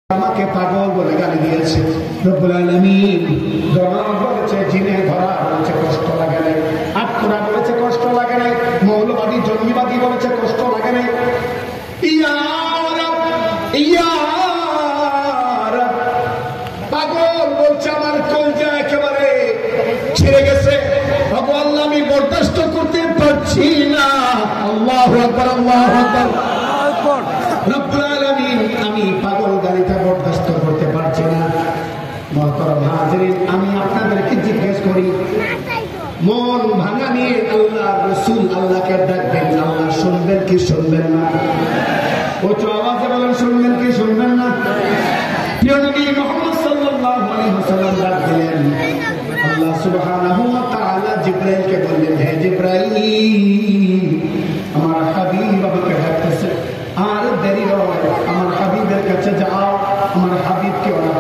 আমাকে পাগল বলে গালি দিয়েছে। রব্বুল আলামিন জনক বলেছে, জিনে ধরা বলেছে কষ্ট লাগে নাই, আত্মরা বলেছে কষ্ট লাগে নাই, মৌলবাদী জঙ্গিবাদী বলেছে কষ্ট লাগে নাই। ইয়া রাব, ইয়া রাব, পাগল বলছে আমার কলজা একেবারে ছিঁড়ে গেছে। আল্লাহ আমি বরদাস্ত করতে পারছি না। আল্লাহু আকবার, আল্লাহু আকবার। রব্বুল আলামিন আমি পাগল গালিটা বরদাস্ত করতে পারছি না। মুহতারাম হাজিরিন, আমি আপনাদেরকে জিজ্ঞেস করি, মন ভাঙা নিয়ে আল্লাহ রাসূল আল্লাহকে ডাকবেন, আল্লাহ শুনবেন কি শুনবেন না? উচ্চ আওয়াজে বলেন, শুনবেন কি শুনবেন না? প্রিয় নবী মুহাম্মদ সাল্লাল্লাহু আলাইহি ওয়াসাল্লাম ডাক দিলেন। আল্লাহ সুবহানাহু ওয়া তাআলা জিবরাইলকে বললেন, হে জিবরাইল